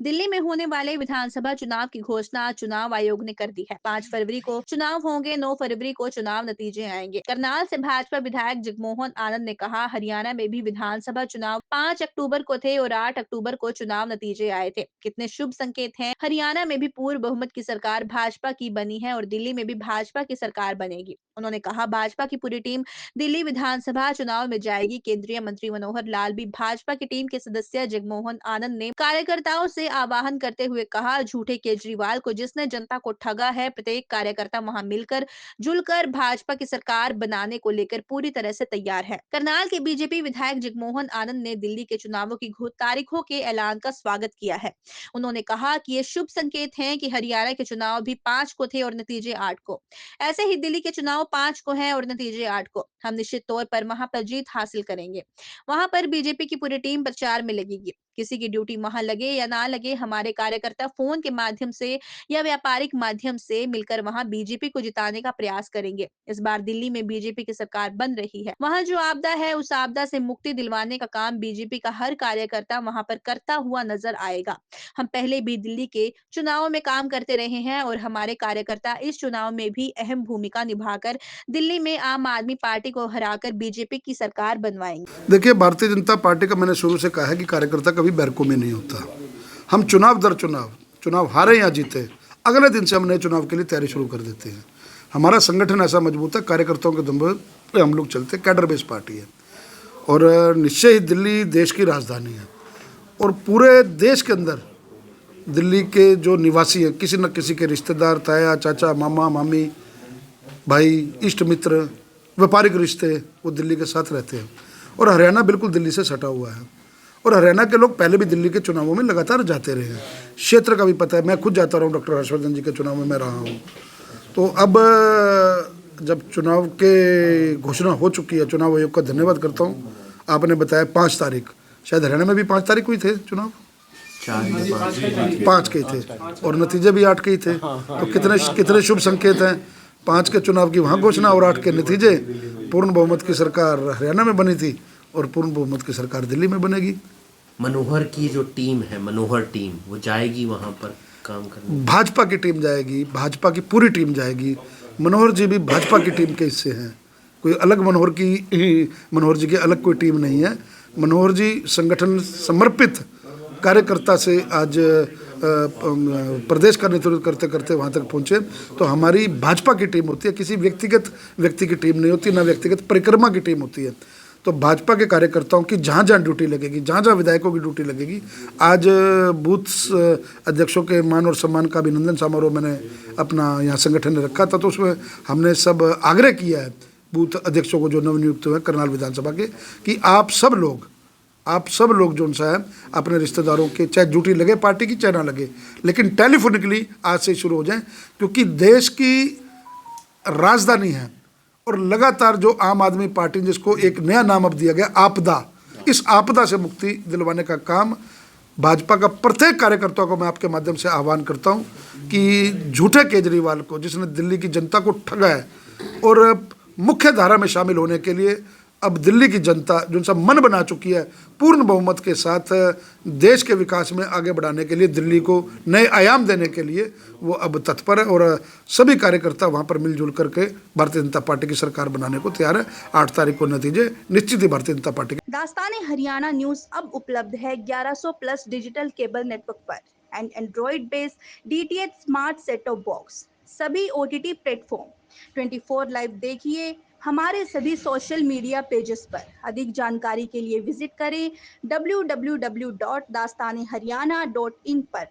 दिल्ली में होने वाले विधानसभा चुनाव की घोषणा चुनाव आयोग ने कर दी है। 5 फरवरी को चुनाव होंगे, 9 फरवरी को चुनाव नतीजे आएंगे। करनाल से भाजपा विधायक जगमोहन आनंद ने कहा, हरियाणा में भी विधानसभा चुनाव 5 अक्टूबर को थे और 8 अक्टूबर को चुनाव नतीजे आए थे। कितने शुभ संकेत हैं। हरियाणा में भी पूर्ण बहुमत की सरकार भाजपा की बनी है और दिल्ली में भी भाजपा की सरकार बनेगी। उन्होंने कहा, भाजपा की पूरी टीम दिल्ली विधानसभा चुनाव में जाएगी। केंद्रीय मंत्री मनोहर लाल भी भाजपा की टीम के सदस्य जगमोहन आनंद ने कार्यकर्ताओं से आह्वान करते हुए कहा, झूठे केजरीवाल को जिसने जनता को ठगा है, प्रत्येक कार्यकर्ता वहां मिलकर जुलकर भाजपा की सरकार बनाने को लेकर पूरी तरह से तैयार है। करनाल के बीजेपी विधायक जगमोहन आनंद ने दिल्ली के चुनावों की तारीखों के ऐलान का स्वागत किया है। उन्होंने कहा कि ये शुभ संकेत हैं कि हरियाणा के चुनाव भी 5 को थे और नतीजे 8 को। ऐसे ही दिल्ली के चुनाव 5 को हैं और नतीजे 8 को। हम निश्चित तौर पर वहां पर जीत हासिल करेंगे। वहां पर बीजेपी की पूरी टीम प्रचार में लगेगी। किसी की ड्यूटी वहां लगे या ना लगे, हमारे कार्यकर्ता फोन के माध्यम से या व्यापारिक माध्यम से मिलकर वहां बीजेपी को जिताने का प्रयास करेंगे। इस बार दिल्ली में बीजेपी की सरकार बन रही है। वहां जो आपदा है, उस आपदा से मुक्ति दिलवाने का काम बीजेपी का हर कार्यकर्ता वहां पर करता हुआ नजर आएगा। हम पहले भी दिल्ली के चुनाव में काम करते रहे हैं और हमारे कार्यकर्ता इस चुनाव में भी अहम भूमिका निभाकर दिल्ली में आम आदमी पार्टी को हराकर बीजेपी की सरकार बनवाएंगे। देखिए, भारतीय जनता पार्टी का मैंने शुरू से कहा है कि कार्यकर्ता कभी बैरकों में नहीं होता। हम चुनाव दर चुनाव, चुनाव हारे या जीते, अगले दिन से हम नए चुनाव के लिए तैयारी शुरू कर देते हैं। हमारा संगठन ऐसा मजबूत है, कार्यकर्ताओं के दम पे हम लोग चलते, कैडर बेस्ड पार्टी है और निश्चय ही दिल्ली देश की राजधानी है और पूरे देश के अंदर दिल्ली के जो निवासी हैं, किसी न किसी के रिश्तेदार, ताया चाचा, मामा मामी, भाई, इष्ट मित्र, व्यापारिक रिश्ते, वो दिल्ली के साथ रहते हैं और हरियाणा बिल्कुल दिल्ली से सटा हुआ है और हरियाणा के लोग पहले भी दिल्ली के चुनावों में लगातार जाते रहे हैं। क्षेत्र का भी पता है, मैं खुद जाता रहा हूँ, डॉक्टर हर्षवर्धन जी के चुनाव में मैं रहा हूँ। तो अब जब चुनाव के घोषणा हो चुकी है, चुनाव आयोग का धन्यवाद करता हूँ। आपने बताया 5 तारीख, शायद हरियाणा में भी 5 तारीख हुई थे चुनाव, 5 के ही थे और नतीजे भी 8 के ही थे। तो कितने कितने शुभ संकेत हैं। 5 के चुनाव की वहाँ घोषणा और 8 के नतीजे। पूर्ण बहुमत की सरकार हरियाणा में बनी थी और पूर्ण बहुमत की सरकार दिल्ली में बनेगी। मनोहर की जो टीम है, मनोहर टीम, वो जाएगी वहाँ पर काम करने? भाजपा की टीम जाएगी, भाजपा की पूरी टीम जाएगी। मनोहर जी भी भाजपा की टीम के हिस्से हैं, कोई अलग मनोहर जी की अलग कोई टीम नहीं है। मनोहर जी संगठन समर्पित कार्यकर्ता से आज प्रदेश का नेतृत्व करते करते वहाँ तक पहुँचे। तो हमारी भाजपा की टीम होती है, किसी व्यक्तिगत व्यक्ति की टीम नहीं होती, ना व्यक्तिगत परिक्रमा की टीम होती है। तो भाजपा के कार्यकर्ताओं की जहाँ जहाँ ड्यूटी लगेगी, जहाँ जहाँ विधायकों की ड्यूटी लगेगी। आज बूथ अध्यक्षों के मान और सम्मान का अभिनंदन समारोह मैंने अपना यहाँ संगठन ने रखा था, तो उसमें हमने सब आग्रह किया है बूथ अध्यक्षों को जो नवनियुक्त हुए करनाल विधानसभा के, कि आप सब लोग जो सा है अपने रिश्तेदारों के, चाहे ड्यूटी लगे पार्टी की चाहे ना लगे, लेकिन टेलीफोनिकली आज से शुरू हो जाए, क्योंकि देश की राजधानी है और लगातार जो आम आदमी पार्टी, जिसको एक नया नाम अब दिया गया आपदा, इस आपदा से मुक्ति दिलवाने का काम भाजपा का प्रत्येक कार्यकर्ता को मैं आपके माध्यम से आह्वान करता हूं कि झूठे केजरीवाल को, जिसने दिल्ली की जनता को ठगा है, और मुख्य धारा में शामिल होने के लिए अब दिल्ली की जनता जो सा मन बना चुकी है, पूर्ण बहुमत के साथ देश के विकास में आगे बढ़ाने के लिए, दिल्ली को नए आयाम देने के लिए वो अब तत्पर है और सभी कार्यकर्ता वहाँ पर मिलजुल करके भारतीय जनता पार्टी की सरकार बनाने को तैयार है। 8 तारीख को नतीजे निश्चित ही भारतीय जनता पार्टी के। दास्तान हरियाणा न्यूज अब उपलब्ध है 1100 प्लस डिजिटल केबल नेटवर्क पर and Android based DTH smart set top box, सभी ओटीटी प्लेटफॉर्म। 24 लाइव देखिए हमारे सभी सोशल मीडिया पेजेस पर। अधिक जानकारी के लिए विजिट करें www.dastanehariana.in पर।